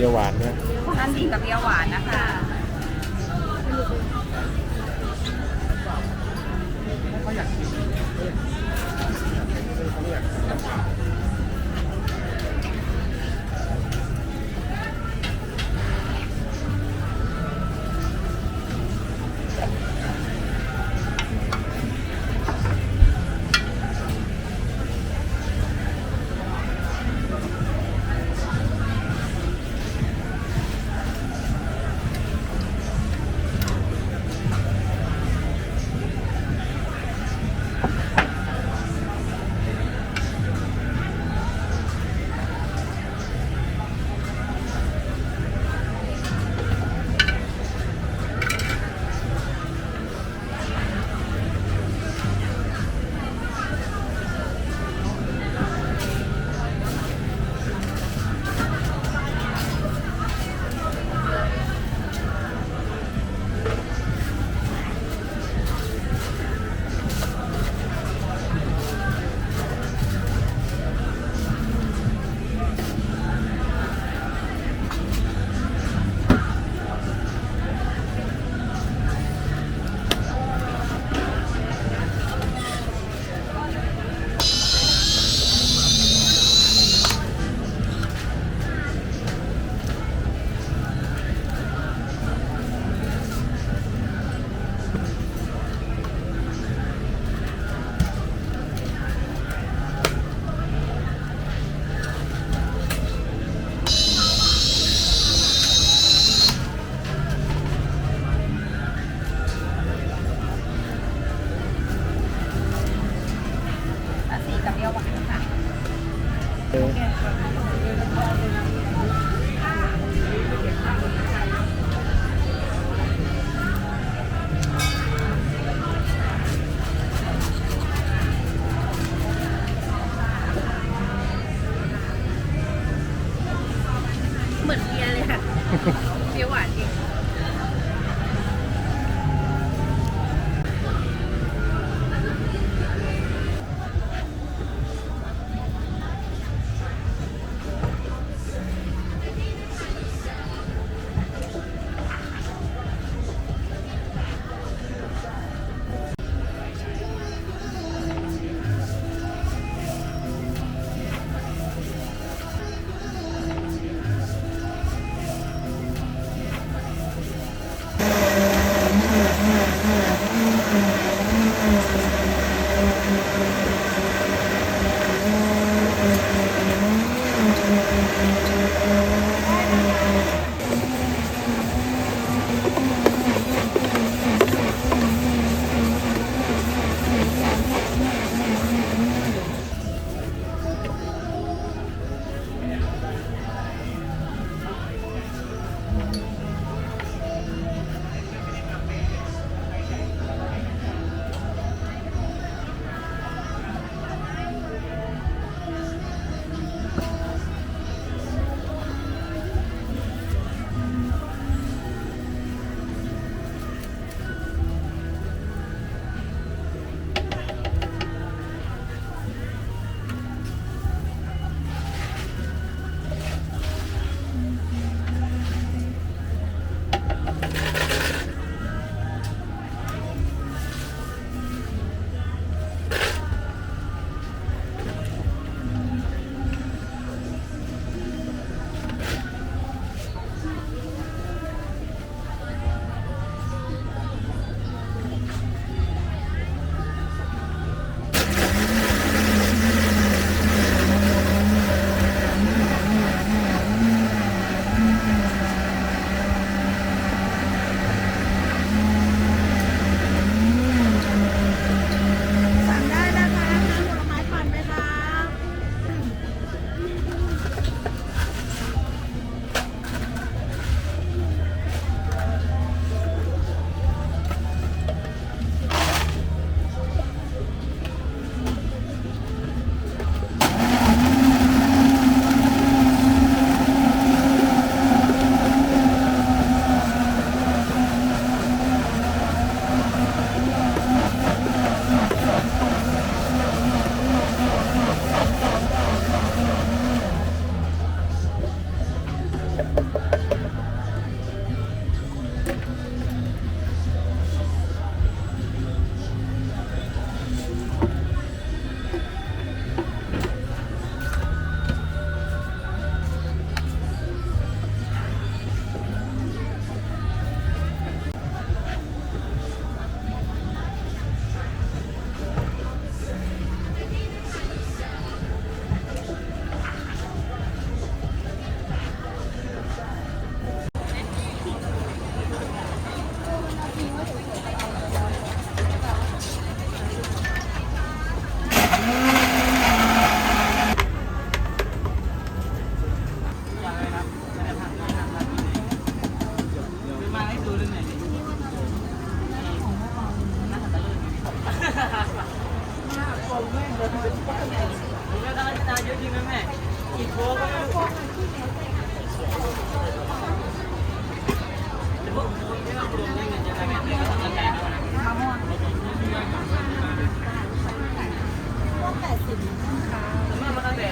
รียวหวานนะ นั่นดีกับเปรี้ยวหวานนะคะ เขาอยากกิน าเยอะจริงไหมแม่กี่โค้ก็ไม่รู้แต่พวกคนที่เรารวมได้เงินจะได้แม่ก็ต้องกระจายเอานะ มะม่วง พวก80ค่ะ แต่เมื่อมันก็แต่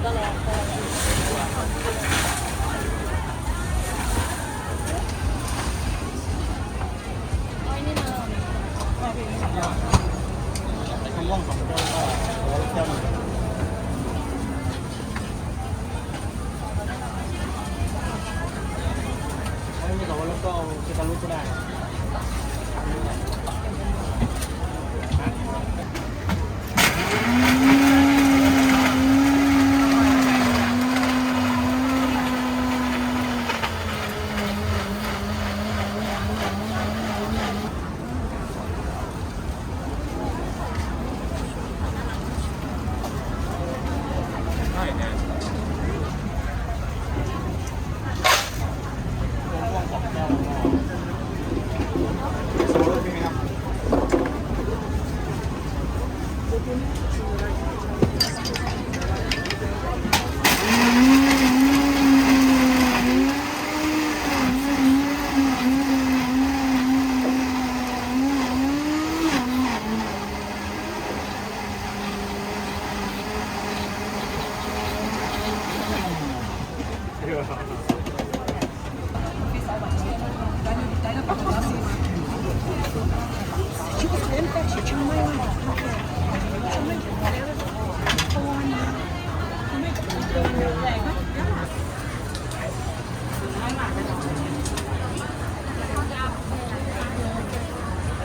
ก็แล้วแต่อ้อยนี่มา มะม่วง2แก้วก็แก้วนึงไม่มีแต่ว่าแล้วก็เอาเชคารุก็ได้ใช่เนี่ยมะม่วง2แก้วแล้วก็โซ่ด้วยใช่ไหมครับ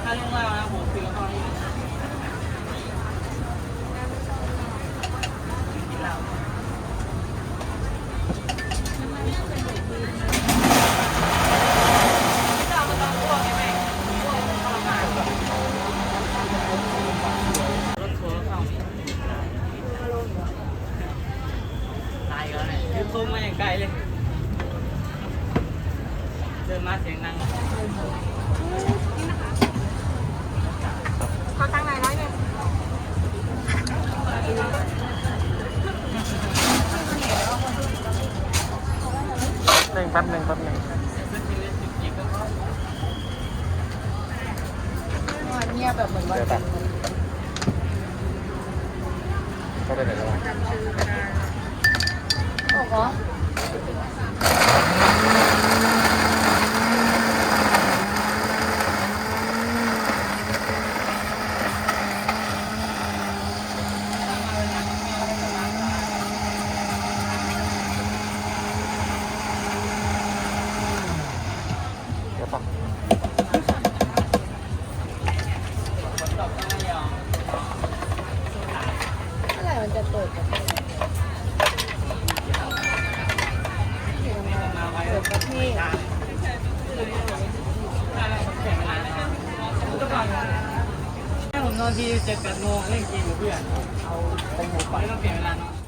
ถ้าเรื่องเล่านะผมคือตอนนี้กินเหล้ารถทัวร์เข้าตายแล้วเนี่ยคือพุ่งมาอย่างไกลเลย เดินมาเสียงดัง เขาตั้งไหนร้อยหนึ่ง แป๊บหนึ่ง เงียบแบบเหมือนวัน เดี๋ยว จั ตั น ด ทร์ ก็ได้ไหนแล้ว จำชื่อไม่ได้ บอกว่า เดี๋ยวฟัง เมื่อไหร่มันจะเปิดประเทศเปิดประเทศ ผมนอนที7-8 โมงเล่นเกมกับเพื่อน เอาผมไปต้องเปลี่ยนเวลานอน